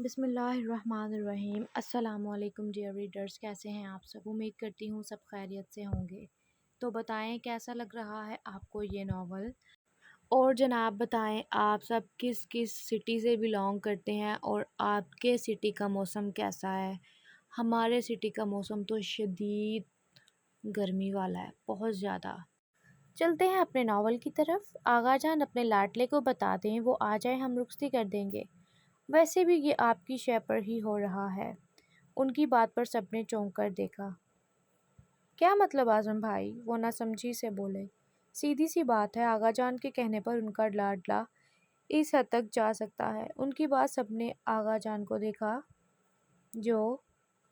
بسم اللہ الرحمن الرحیم۔ السلام علیکم ڈیئر ریڈرز، کیسے ہیں آپ سب؟ امید کرتی ہوں سب خیریت سے ہوں گے۔ تو بتائیں کیسا لگ رہا ہے آپ کو یہ ناول؟ اور جناب بتائیں آپ سب کس کس سٹی سے بلانگ کرتے ہیں اور آپ کے سٹی کا موسم کیسا ہے؟ ہمارے سٹی کا موسم تو شدید گرمی والا ہے، بہت زیادہ۔ چلتے ہیں اپنے ناول کی طرف۔ آغا جان اپنے لاڈلے کو بتا دیں وہ آ جائے، ہم رخصتی کر دیں گے۔ ویسے بھی یہ آپ کی شے پر ہی ہو رہا ہے۔ ان کی بات پر سب نے چونک کر دیکھا۔ کیا مطلب اعظم بھائی؟ وہ نہ سمجھی سے بولے۔ سیدھی سی بات ہے، آغا جان کے کہنے پر ان کا لاڈلا اس حد تک جا سکتا ہے۔ ان کی بات سب نے آغا جان کو دیکھا جو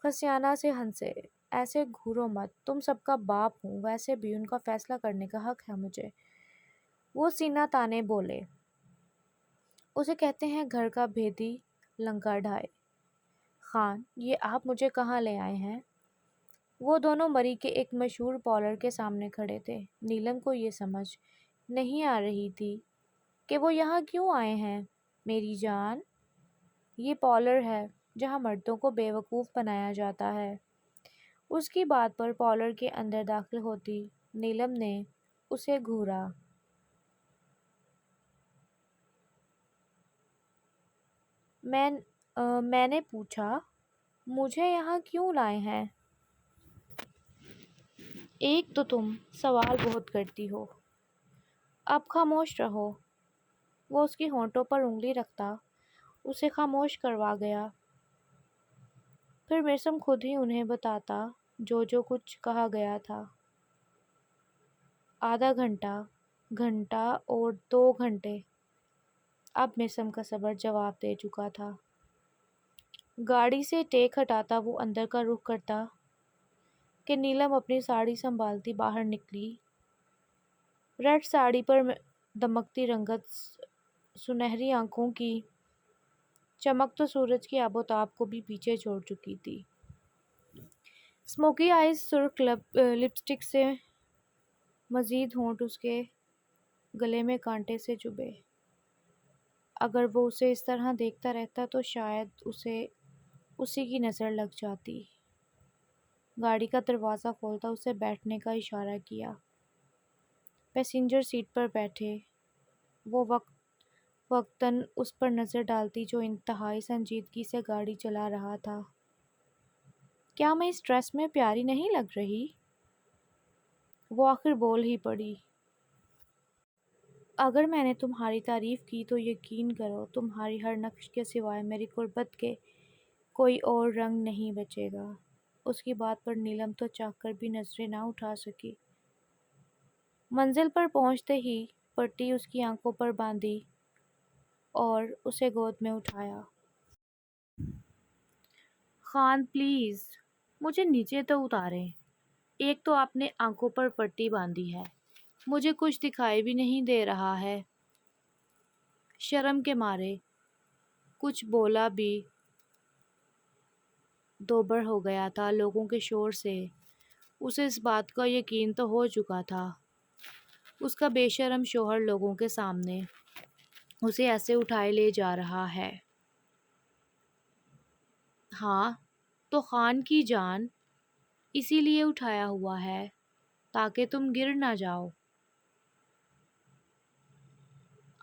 خسیانہ سے ہنسے۔ ایسے گھورو مت، تم سب کا باپ ہوں، ویسے بھی ان کا فیصلہ کرنے کا حق ہے مجھے۔ وہ سینہ تانے بولے۔ اسے کہتے ہیں گھر کا بھیدی لنکا ڈھائے۔ خان، یہ آپ مجھے کہاں لے آئے ہیں؟ وہ دونوں مری کے ایک مشہور پارلر کے سامنے کھڑے تھے۔ نیلم کو یہ سمجھ نہیں آ رہی تھی کہ وہ یہاں کیوں آئے ہیں۔ میری جان، یہ پارلر ہے جہاں مردوں کو بے وقوف بنایا جاتا ہے۔ اس کی بات پر پارلر کے اندر داخل ہوتی نیلم نے اسے گھورا۔ میں نے پوچھا، مجھے یہاں کیوں لائے ہیں؟ ایک تو تم سوال بہت کرتی ہو۔ اب خاموش رہو۔ وہ اس کی ہونٹوں پر انگلی رکھتا اسے خاموش کروا گیا۔ پھر مرسم خود ہی انہیں بتاتا جو کچھ کہا گیا تھا۔ آدھا گھنٹہ، گھنٹہ اور 2 گھنٹے۔ اب مرسم کا صبر جواب دے چکا تھا۔ گاڑی سے ٹیک ہٹاتا وہ اندر کا رخ کرتا کہ نیلم اپنی ساڑی سنبھالتی باہر نکلی۔ ریڈ ساڑی پر دمکتی رنگت، سنہری آنکھوں کی چمک تو سورج کی آب و تاب کو بھی پیچھے چھوڑ چکی تھی۔ اسموکی آئیز، سرخ لپسٹک سے مزید ہونٹ اس کے گلے میں کانٹے سے چبھے۔ اگر وہ اسے اس طرح دیکھتا رہتا تو شاید اسے اسی کی نظر لگ جاتی۔ گاڑی کا دروازہ کھولتا اسے بیٹھنے کا اشارہ کیا۔ پیسنجر سیٹ پر بیٹھے۔ وہ وقتاً اس پر نظر ڈالتی جو انتہائی سنجیدگی سے گاڑی چلا رہا تھا۔ کیا میں اس ڈریس میں پیاری نہیں لگ رہی؟ وہ آخر بول ہی پڑی۔ اگر میں نے تمہاری تعریف کی تو یقین کرو تمہاری ہر نقش کے سوائے میری قربت کے کوئی اور رنگ نہیں بچے گا۔ اس کی بات پر نیلم تو چاہ کر بھی نظریں نہ اٹھا سکی۔ منزل پر پہنچتے ہی پٹی اس کی آنکھوں پر باندھی اور اسے گود میں اٹھایا۔ خان پلیز، مجھے نیچے تو اتاریں۔ ایک تو آپ نے آنکھوں پر پٹی باندھی ہے، مجھے کچھ دکھائی بھی نہیں دے رہا ہے۔ شرم کے مارے کچھ بولا بھی دوبر ہو گیا تھا۔ لوگوں کے شور سے اسے اس بات کا یقین تو ہو چکا تھا، اس کا بے شرم شوہر لوگوں کے سامنے اسے ایسے اٹھائے لے جا رہا ہے۔ ہاں تو خان کی جان، اسی لیے اٹھایا ہوا ہے تاکہ تم گر نہ جاؤ۔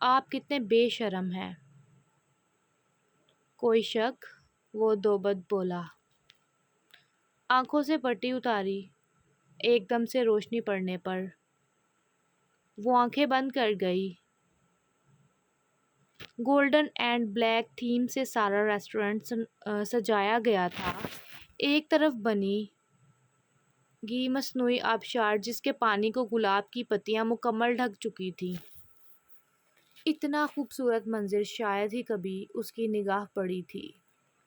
آپ کتنے بے شرم ہیں۔ کوئی شک؟ وہ دوبد بولا۔ آنکھوں سے پٹی اتاری۔ ایک دم سے روشنی پڑنے پر وہ آنکھیں بند کر گئی۔ گولڈن اینڈ بلیک تھیم سے سارا ریسٹورنٹ سجایا گیا تھا۔ ایک طرف بنی گی مصنوعی آبشار جس کے پانی کو گلاب کی پتیاں مکمل ڈھک چکی تھیں۔ اتنا خوبصورت منظر شاید ہی کبھی اس کی نگاہ پڑی تھی۔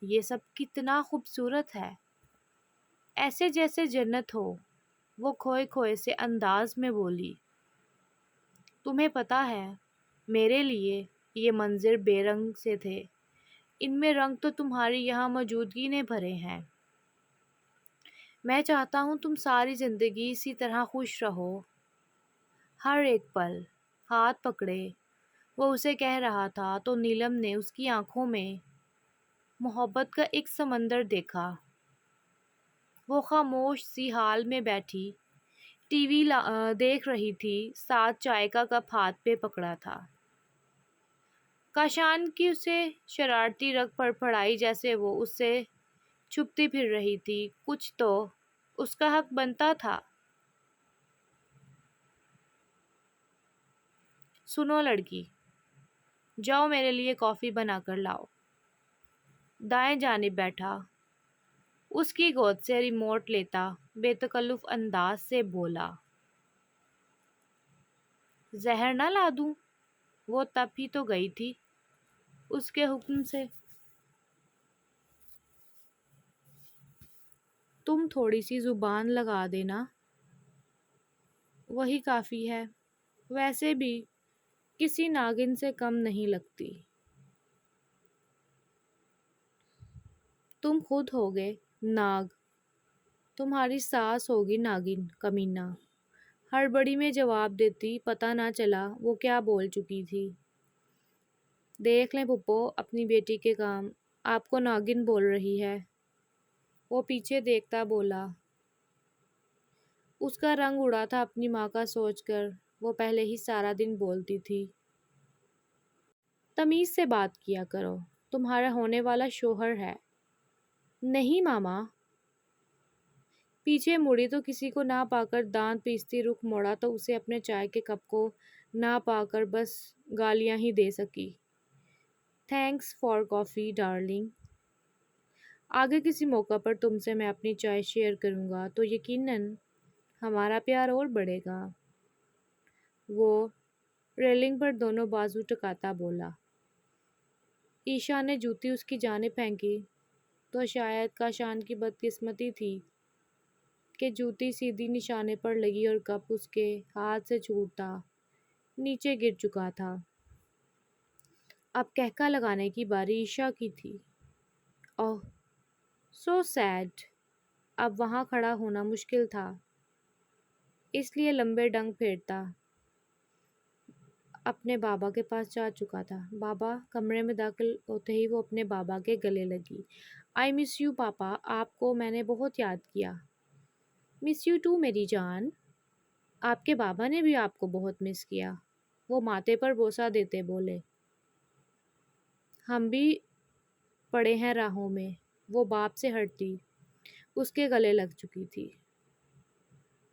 یہ سب کتنا خوبصورت ہے، ایسے جیسے جنت ہو۔ وہ کھوئے کھوئے سے انداز میں بولی۔ تمہیں پتہ ہے میرے لیے یہ منظر بے رنگ سے تھے، ان میں رنگ تو تمہاری یہاں موجودگی نے بھرے ہیں۔ میں چاہتا ہوں تم ساری زندگی اسی طرح خوش رہو، ہر ایک پل۔ ہاتھ پکڑے وہ اسے کہہ رہا تھا تو نیلم نے اس کی آنکھوں میں محبت کا ایک سمندر دیکھا۔ وہ خاموش سی حال میں بیٹھی ٹی وی دیکھ رہی تھی، ساتھ چائے کا کپ ہاتھ پہ پکڑا تھا۔ کاشان کی اسے شرارتی رنگ پر پڑائی جیسے وہ اس سے چھپتی پھر رہی تھی۔ کچھ تو اس کا حق بنتا تھا۔ سنو لڑکی، جاؤ میرے لیے کافی بنا کر لاؤ۔ دائیں جانب بیٹھا اس کی گود سے ریموٹ لیتا بے تکلف انداز سے بولا، زہر نہ لا دوں؟ وہ تب ہی تو گئی تھی اس کے حکم سے۔ تم تھوڑی سی زبان لگا دینا، وہی کافی ہے۔ ویسے بھی کسی ناگن سے کم نہیں لگتی۔ تم خود ہوگے ناگ، تمہاری ساس ہوگی ناگن کمینہ۔ ہڑبڑی میں جواب دیتی پتہ نہ چلا وہ کیا بول چکی تھی۔ دیکھ لیں پھپھو اپنی بیٹی کے کام، آپ کو ناگن بول رہی ہے۔ وہ پیچھے دیکھتا بولا۔ اس کا رنگ اڑا تھا اپنی ماں کا سوچ کر، وہ پہلے ہی سارا دن بولتی تھی۔ تمیز سے بات کیا کرو، تمہارا ہونے والا شوہر ہے۔ نہیں ماما۔ پیچھے مڑی تو کسی کو نہ پا کر دانت پیستی رخ موڑا تو اسے اپنے چائے کے کپ کو نہ پا کر بس گالیاں ہی دے سکی۔ Thanks for coffee darling. آگے کسی موقع پر تم سے میں اپنی چائے شیئر کروں گا تو یقیناً ہمارا پیار اور بڑھے گا۔ وہ ریلنگ پر دونوں بازو ٹکاتا بولا۔ ایشا نے جوتی اس کی جانب پھینکی تو شاید کاشان کی بدقسمتی تھی کہ جوتی سیدھی نشانے پر لگی اور کپ اس کے ہاتھ سے چھوٹتا نیچے گر چکا تھا۔ اب کہکا لگانے کی باری ایشا کی تھی۔ اوہ سو سیڈ۔ اب وہاں کھڑا ہونا مشکل تھا، اس لیے لمبے ڈنگ پھیرتا اپنے بابا کے پاس جا چکا تھا۔ بابا کمرے میں داخل ہوتے ہی وہ اپنے بابا کے گلے لگی۔ آئی مس یو پاپا، آپ کو میں نے بہت یاد کیا۔ مس یو ٹو میری جان، آپ کے بابا نے بھی آپ کو بہت مس کیا، وہ ماتھے پر بوسہ دیتے بولے۔ ہم بھی پڑے ہیں راہوں میں۔ وہ باپ سے ہٹتی اس کے گلے لگ چکی تھی۔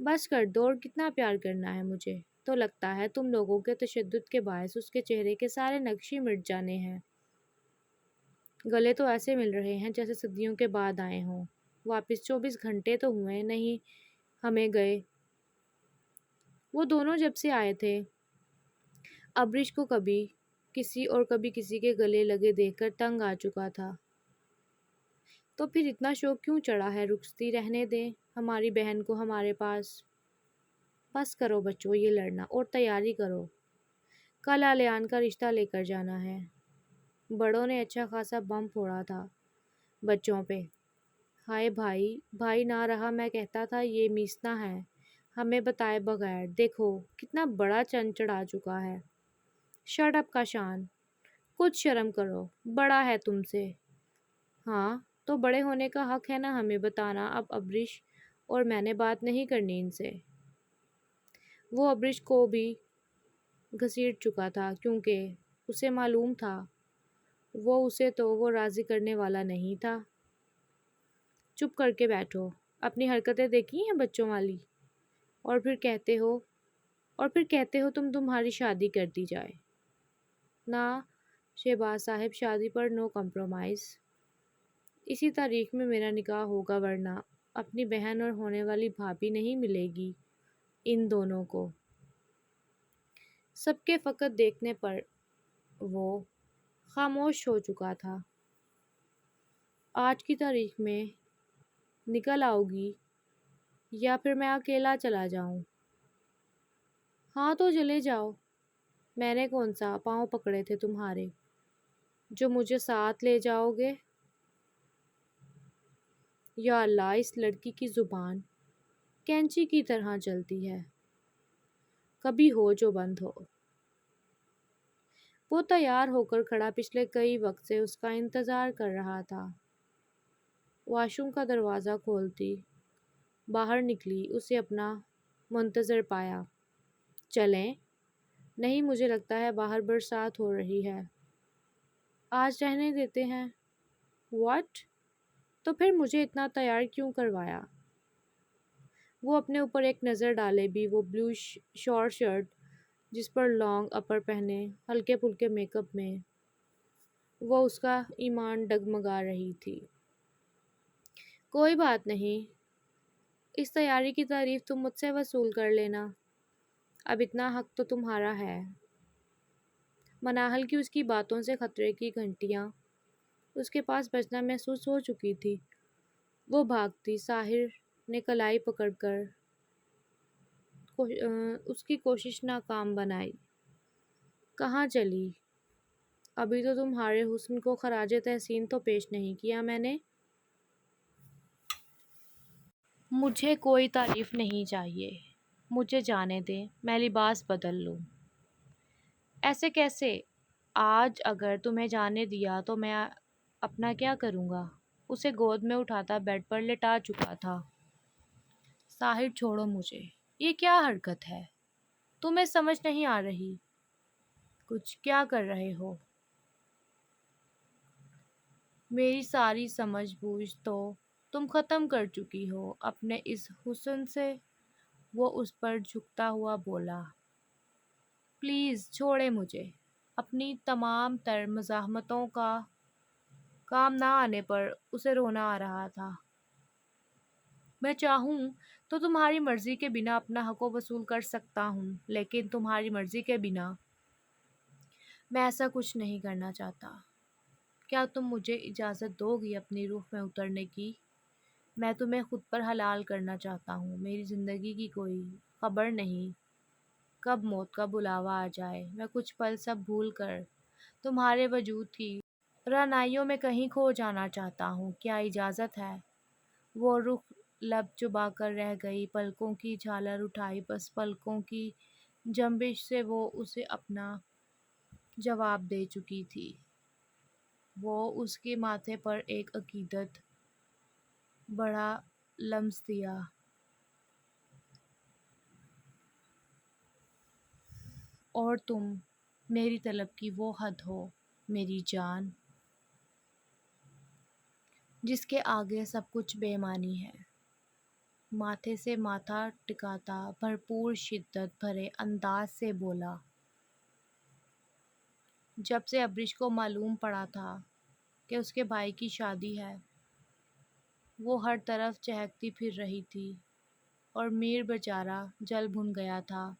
بس کر دو، اور کتنا پیار کرنا ہے مجھے؟ تو لگتا ہے تم لوگوں کے تشدد کے باعث اس کے چہرے کے سارے نقشے مٹ جانے ہیں۔ گلے تو ایسے مل رہے ہیں جیسے صدیوں کے بعد آئے ہوں۔ واپس 24 گھنٹے تو ہوئے نہیں ہمیں گئے۔ وہ دونوں جب سے آئے تھے ابرش کو کبھی کسی اور کبھی کسی کے گلے لگے دیکھ کر تنگ آ چکا تھا۔ تو پھر اتنا شوق کیوں چڑھا ہے؟ رخصتی رہنے دیں ہماری بہن کو ہمارے پاس۔ بس کرو بچوں یہ لڑنا اور تیاری کرو، کل الیان کا رشتہ لے کر جانا ہے۔ بڑوں نے اچھا خاصا بم پھوڑا تھا بچوں پہ۔ ہائے بھائی، بھائی نہ رہا میں کہتا تھا یہ میسنا ہے ہمیں بتائے بغیر، دیکھو کتنا بڑا چند چڑھا چکا ہے۔ شٹ اپ کاشان، کچھ شرم کرو، بڑا ہے تم سے۔ ہاں تو بڑے ہونے کا حق ہے نا ہمیں بتانا۔ اب ابرش اور میں نے بات نہیں کرنی ان سے۔ وہ ابرش کو بھی گھسیٹ چکا تھا کیونکہ اسے معلوم تھا وہ راضی کرنے والا نہیں تھا۔ چپ کر کے بیٹھو، اپنی حرکتیں دیکھی ہیں بچوں والی، اور پھر کہتے ہو تمہاری شادی کر دی جائے۔ نہ شہباز صاحب، شادی پر نو کمپرومائز۔ اسی تاریخ میں میرا نکاح ہوگا، ورنہ اپنی بہن اور ہونے والی بھابھی نہیں ملے گی ان دونوں کو۔ سب کے فقط دیکھنے پر وہ خاموش ہو چکا تھا۔ آج کی تاریخ میں نکل آؤ گی یا پھر میں اکیلا چلا جاؤں؟ ہاں تو چلے جاؤ، میں نے کون سا پاؤں پکڑے تھے تمہارے جو مجھے ساتھ لے جاؤ گے؟ یا اللہ، اس لڑکی کی زبان کینچی کی طرح چلتی ہے، کبھی ہو جو بند ہو۔ وہ تیار ہو کر کھڑا پچھلے کئی وقت سے اس کا انتظار کر رہا تھا۔ واش روم کا دروازہ کھولتی باہر نکلی، اسے اپنا منتظر پایا۔ چلیں؟ نہیں، مجھے لگتا ہے باہر برسات ہو رہی ہے۔ آج رہنے دیتے ہیں۔ واٹ؟ تو پھر مجھے اتنا تیار کیوں کروایا؟ وہ اپنے اوپر ایک نظر ڈالے بھی، وہ بلو شارٹ شرٹ جس پر لانگ اپر پہنے، ہلکے پھلکے میک اپ میں وہ اس کا ایمان ڈگمگا رہی تھی۔ کوئی بات نہیں، اس تیاری کی تعریف تم مجھ سے وصول کر لینا، اب اتنا حق تو تمہارا ہے۔ مناہل کی اس کی باتوں سے خطرے کی گھنٹیاں اس کے پاس بجنا محسوس ہو چکی تھی۔ وہ بھاگتی، ساحر نے کلائی پکڑ کر اس کی کوشش ناکام بنائی۔ کہاں چلی؟ ابھی تو تمہارے حسن کو خراج تحسین تو پیش نہیں کیا میں نے۔ مجھے کوئی تعریف نہیں چاہیے، مجھے جانے دیں، میں لباس بدل لوں۔ ایسے کیسے؟ آج اگر تمہیں جانے دیا تو میں اپنا کیا کروں گا؟ اسے گود میں اٹھاتا بیڈ پر لٹا چکا تھا۔ ساحر چھوڑو مجھے، یہ کیا حرکت ہے؟ تمہیں سمجھ نہیں آ رہی؟ کچھ کیا کر رہے ہو؟ میری ساری سمجھ بوجھ تو تم ختم کر چکی ہو اپنے اس حسن سے۔ وہ اس پر جھکتا ہوا بولا۔ پلیز چھوڑے مجھے۔ اپنی تمام تر مزاحمتوں کا کام نہ آنے پر اسے رونا آ رہا تھا۔ میں چاہوں تو تمہاری مرضی کے بنا اپنا حق وصول کر سکتا ہوں، لیکن تمہاری مرضی کے بنا میں ایسا کچھ نہیں کرنا چاہتا۔ کیا تم مجھے اجازت دو گی اپنی روح میں اترنے کی؟ میں تمہیں خود پر حلال کرنا چاہتا ہوں۔ میری زندگی کی کوئی خبر نہیں کب موت کا بلاوا آ جائے۔ میں کچھ پل سب بھول کر تمہارے وجود کی رعنائیوں میں کہیں کھو جانا چاہتا ہوں۔ کیا اجازت ہے؟ وہ رخ لب چبا کر رہ گئی، پلکوں کی جھالر اٹھائی، بس پلکوں کی جنبش سے وہ اسے اپنا جواب دے چکی تھی۔ وہ اس کے ماتھے پر ایک عقیدت بڑا لمس دیا۔ اور تم میری طلب کی وہ حد ہو میری جان جس کے آگے سب کچھ بے معنی ہے۔ ماتھے سے ماتھا ٹکاتا بھرپور شدت بھرے انداز سے بولا۔ جب سے ابریش کو معلوم پڑا تھا کہ اس کے بھائی کی شادی ہے، وہ ہر طرف چہکتی پھر رہی تھی، اور میر بیچارہ جل بھن گیا تھا،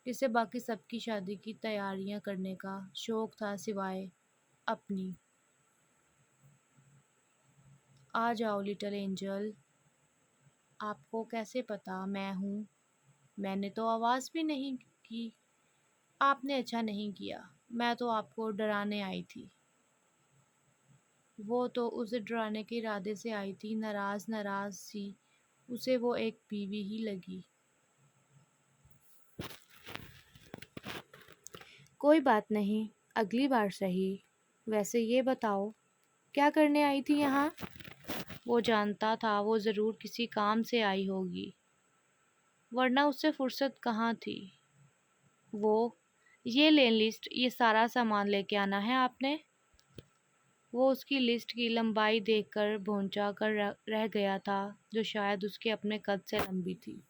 جسے باقی سب کی شادی کی تیاریاں کرنے کا شوق تھا سوائے اپنی۔ آ جاؤ لٹل اینجل۔ آپ کو کیسے پتا میں ہوں؟ میں نے تو آواز بھی نہیں کی۔ آپ نے اچھا نہیں کیا، میں تو آپ کو ڈرانے آئی تھی۔ وہ تو اسے ڈرانے کے ارادے سے آئی تھی، ناراض ناراض سی اسے وہ ایک بیوی ہی لگی۔ کوئی بات نہیں، اگلی بار سہی۔ ویسے یہ بتاؤ کیا کرنے آئی تھی یہاں؟ وہ جانتا تھا وہ ضرور کسی کام سے آئی ہوگی، ورنہ اس سے فرصت کہاں تھی۔ وہ یہ لیں لسٹ، یہ سارا سامان لے کے آنا ہے آپ نے۔ وہ اس کی لسٹ کی لمبائی دیکھ کر بھونچا کر رہ گیا تھا، جو شاید اس کے اپنے قد سے لمبی تھی۔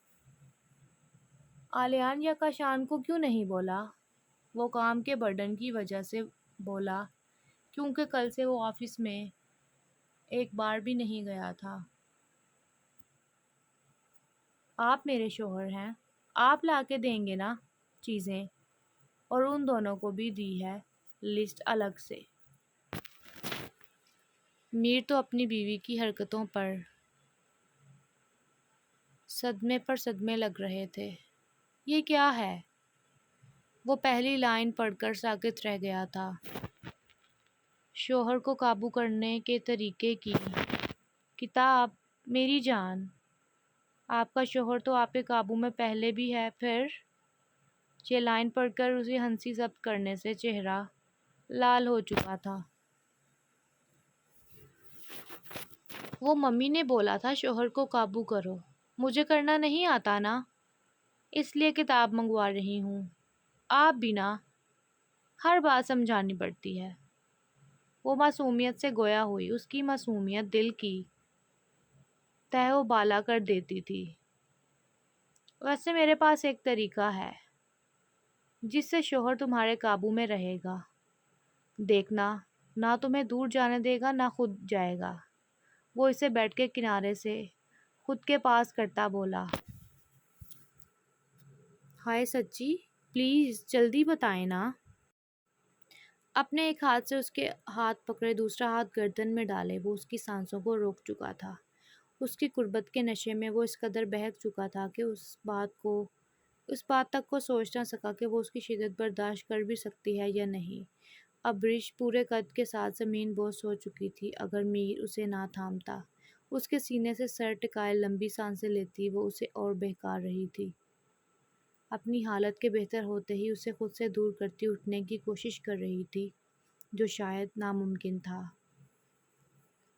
آلیان یا کاشان کو کیوں نہیں بولا؟ وہ کام کے برڈن کی وجہ سے بولا، کیونکہ کل سے وہ آفس میں ایک بار بھی نہیں گیا تھا۔ آپ میرے شوہر ہیں، آپ لا کے دیں گے نا چیزیں، اور ان دونوں کو بھی دی ہے لسٹ الگ سے۔ میر تو اپنی بیوی کی حرکتوں پر صدمے پر صدمے لگ رہے تھے۔ یہ کیا ہے؟ وہ پہلی لائن پڑھ کر ساکت رہ گیا تھا۔ شوہر کو قابو کرنے کے طریقے کی کتاب۔ میری جان، آپ کا شوہر تو آپ کے قابو میں پہلے بھی ہے، پھر یہ لائن پڑھ کر اسے ہنسی ضبط کرنے سے چہرہ لال ہو چکا تھا۔ وہ ممی نے بولا تھا شوہر کو قابو کرو، مجھے کرنا نہیں آتا نا، اس لیے کتاب منگوا رہی ہوں۔ آپ بھی نا، ہر بات سمجھانی پڑتی ہے۔ وہ معصومیت سے گویا ہوئی، اس کی معصومیت دل کی تہ و بالا کر دیتی تھی۔ ویسے میرے پاس ایک طریقہ ہے جس سے شوہر تمہارے قابو میں رہے گا، دیکھنا نہ تمہیں دور جانے دے گا نہ خود جائے گا۔ وہ اسے بیٹھ کے کنارے سے خود کے پاس کرتا بولا، ہائے سچی، پلیز جلدی بتائیں نا۔ اپنے ایک ہاتھ سے اس کے ہاتھ پکڑے، دوسرا ہاتھ گردن میں ڈالے وہ اس کی سانسوں کو روک چکا تھا۔ اس کی قربت کے نشے میں وہ اس قدر بہک چکا تھا کہ اس بات تک کو سوچ نہ سکا کہ وہ اس کی شدت برداشت کر بھی سکتی ہے یا نہیں۔ اب رش پورے قد کے ساتھ زمین بوس ہو چکی تھی۔ اگر میر اسے نہ تھامتا، اس کے سینے سے سر ٹکائے لمبی سانسیں لیتی، وہ اسے اور بہکا رہی تھی۔ اپنی حالت کے بہتر ہوتے ہی اسے خود سے دور کرتی اٹھنے کی کوشش کر رہی تھی، جو شاید ناممکن تھا۔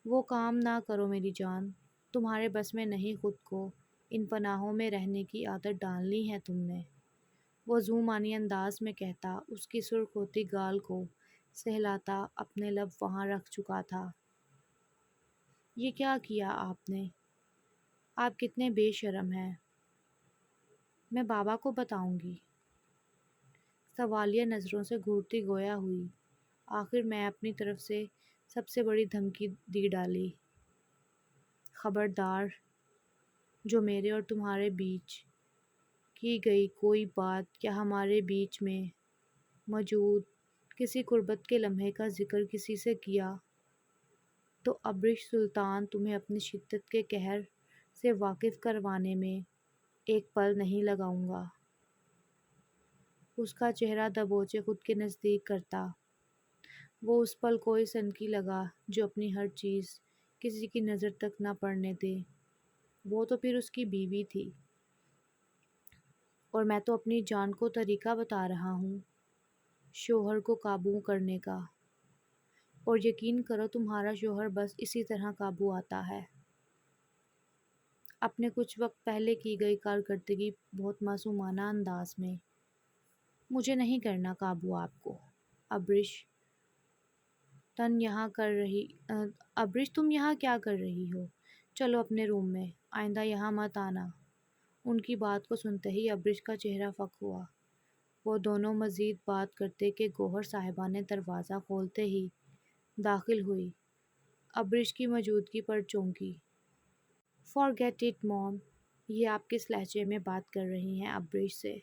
وہ کام نہ کرو میری جان، تمہارے بس میں نہیں خود کو ان پناہوں میں رہنے کی عادت ڈالنی ہے تم نے، وہ ذومعنی انداز میں کہتا، اس کی سرخ ہوتی گال کو سہلاتا اپنے لب وہاں رکھ چکا تھا۔ یہ کیا کیا آپ نے؟ آپ کتنے بے شرم ہیں۔ میں بابا کو بتاؤں گی۔ سوالیہ نظروں سے گھورتی گویا ہوئی، آخر میں اپنی طرف سے سب سے بڑی دھمکی دی ڈالی، خبردار، جو میرے اور تمہارے بیچ کی گئی کوئی بات یا ہمارے بیچ میں موجود کسی قربت کے لمحے کا ذکر کسی سے کیا تو ابرش سلطان تمہیں اپنی شدت کے قہر سے واقف کروانے میں ایک پل نہیں لگاؤں گا۔ اس کا چہرہ دبوچے خود کے نزدیک کرتا، وہ اس پل کوئی سنکی لگا جو اپنی ہر چیز کسی کی نظر تک نہ پڑنے دے۔ وہ تو پھر اس کی بیوی تھی، اور میں تو اپنی جان کو طریقہ بتا رہا ہوں شوہر کو قابو کرنے کا، اور یقین کرو تمہارا شوہر بس اسی طرح قابو آتا ہے۔ اپنے کچھ وقت پہلے کی گئی کارکردگی بہت معصومانہ انداز میں، مجھے نہیں کرنا قابو آپ کو، ابرش تم یہاں کیا کر رہی ہو؟ چلو اپنے روم میں، آئندہ یہاں مت آنا۔ ان کی بات کو سنتے ہی ابرش کا چہرہ فک ہوا۔ وہ دونوں مزید بات کرتے کہ گوہر صاحبہ نے دروازہ کھولتے ہی داخل ہوئی۔ ابرش کی موجودگی پر چونکی۔ فارگیٹ اٹ موم، یہ آپ کس لہجے میں بات کر رہی ہیں ابرش سے؟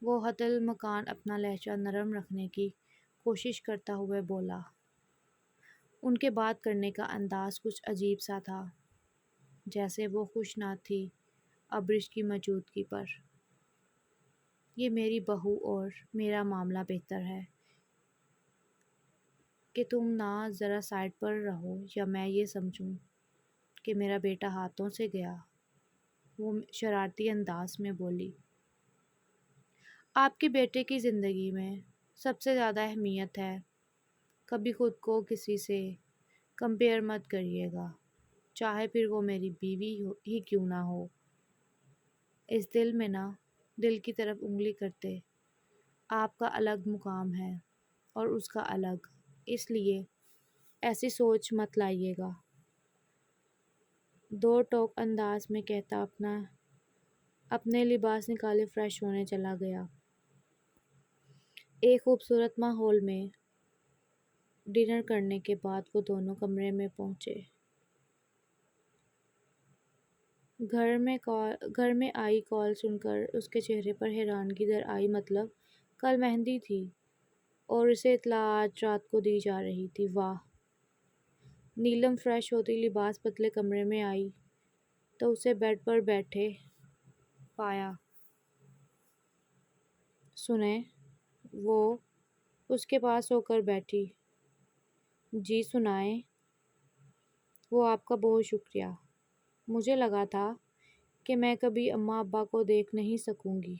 وہ حتی المکان اپنا لہجہ نرم رکھنے کی کوشش کرتا ہوئے بولا۔ ان کے بات کرنے کا انداز کچھ عجیب سا تھا، جیسے وہ خوش نہ تھی ابرش کی موجودگی پر۔ یہ میری بہو اور میرا معاملہ، بہتر ہے کہ تم نہ ذرا سائڈ پر رہو یا میں یہ سمجھوں کہ میرا بیٹا ہاتھوں سے گیا، وہ شرارتی انداز میں بولی۔ آپ کے بیٹے کی زندگی میں سب سے زیادہ اہمیت ہے، کبھی خود کو کسی سے کمپیئر مت کریے گا، چاہے پھر وہ میری بیوی ہی کیوں نہ ہو۔ اس دل کی طرف انگلی کرتے، آپ کا الگ مقام ہے اور اس کا الگ، اس لیے ایسی سوچ مت لائیے گا، دو ٹوک انداز میں کہتا اپنے لباس نکالے فریش ہونے چلا گیا۔ ایک خوبصورت ماحول میں ڈنر کرنے کے بعد وہ دونوں کمرے میں پہنچے۔ گھر میں آئی کال سن کر اس کے چہرے پر حیرانگی در آئی، مطلب کل مہندی تھی اور اسے اطلاع آج رات کو دی جا رہی تھی۔ واہ! نیلم فریش ہوتی لباس بدلے کمرے میں آئی تو اسے بیڈ پر بیٹھے پایا۔ سنیں، وہ اس کے پاس ہو کر بیٹھی۔ جی سنائیں۔ وہ آپ کا بہت شکریہ، مجھے لگا تھا کہ میں کبھی اماں ابا کو دیکھ نہیں سکوں گی۔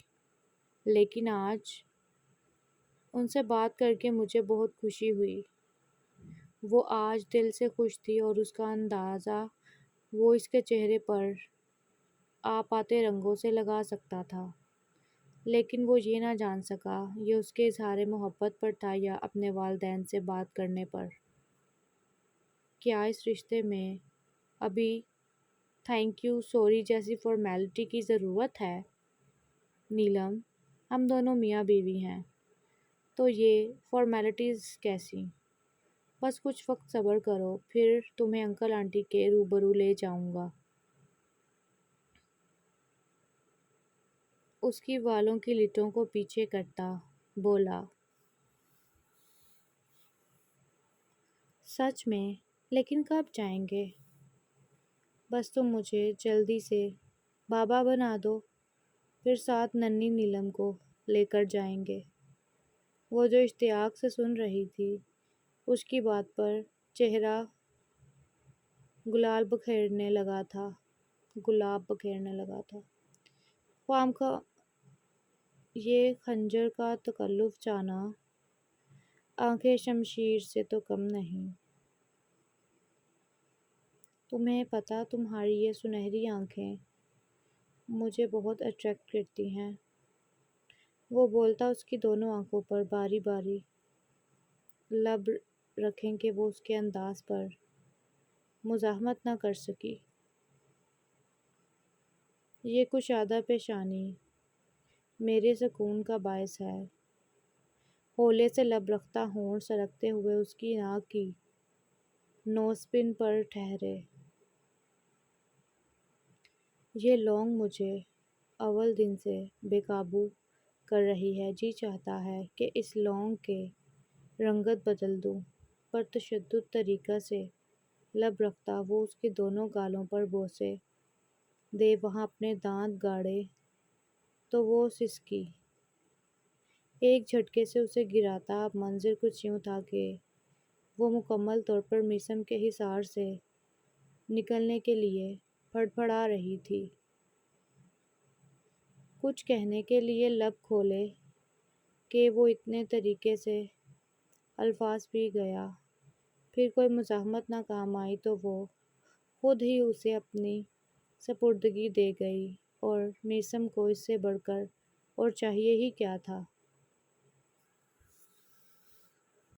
لیکن آج ان سے بات کر کے مجھے بہت خوشی ہوئی۔ وہ آج دل سے خوش تھی اور اس کا اندازہ وہ اس کے چہرے پر آپ آتے رنگوں سے لگا سکتا تھا، لیکن وہ یہ نہ جان سکا یہ اس کے اظہار محبت پر تھا یا اپنے والدین سے بات کرنے پر۔ کیا اس رشتے میں ابھی تھینک یو سوری جیسی فارمیلٹی کی ضرورت ہے؟ نیلم، ہم دونوں میاں بیوی ہیں، تو یہ فارمیلٹیز کیسی؟ بس کچھ وقت صبر کرو، پھر تمہیں انکل آنٹی کے روبرو لے جاؤں گا۔ اس کی بالوں کی لٹوں کو پیچھے کرتا بولا، سچ میں؟ لیکن کب جائیں گے؟ بس تم مجھے جلدی سے بابا بنا دو، پھر ساتھ ننھی نیلم کو لے کر جائیں گے۔ وہ جو اشتیاق سے سن رہی تھی، اس کی بات پر چہرہ گلاب بکھیرنے لگا تھا۔ خواہاں کا یہ خنجر کا تکلف جانا آنکھیں شمشیر سے تو کم نہیں۔ تمہیں پتہ تمہاری یہ سنہری آنکھیں مجھے بہت اٹریکٹ کرتی ہیں۔ وہ بولتا اس کی دونوں آنکھوں پر باری باری لب رکھیں کہ وہ اس کے انداز پر مزاحمت نہ کر سکی۔ یہ کشادہ پیشانی میرے سکون کا باعث ہے۔ ہولے سے لب رکھتا ہونٹ سرکتے ہوئے اس کی ناک کی نوز پن پر ٹھہرے۔ یہ لونگ مجھے اول دن سے بے قابو کر رہی ہے۔ جی چاہتا ہے کہ اس لونگ کے رنگت بدل دوں، پر تشدد طریقہ سے لب رکھتا وہ اس کے دونوں گالوں پر بوسے دے، وہاں اپنے دانت گاڑے تو وہ سسکی۔ ایک جھٹکے سے اسے گراتا۔ اب منظر کچھ یوں تھا کہ وہ مکمل طور پر میثم کے حصار سے نکلنے کے لیے پھڑپڑا رہی تھی۔ کچھ کہنے کے لیے لب کھولے کہ وہ اتنے طریقے سے الفاظ پی گیا، پھر کوئی مزاحمت نہ کام آئی تو وہ خود ہی اسے اپنی سپردگی دے گئی، اور میثم کو اس سے بڑھ کر اور چاہیے ہی کیا تھا؟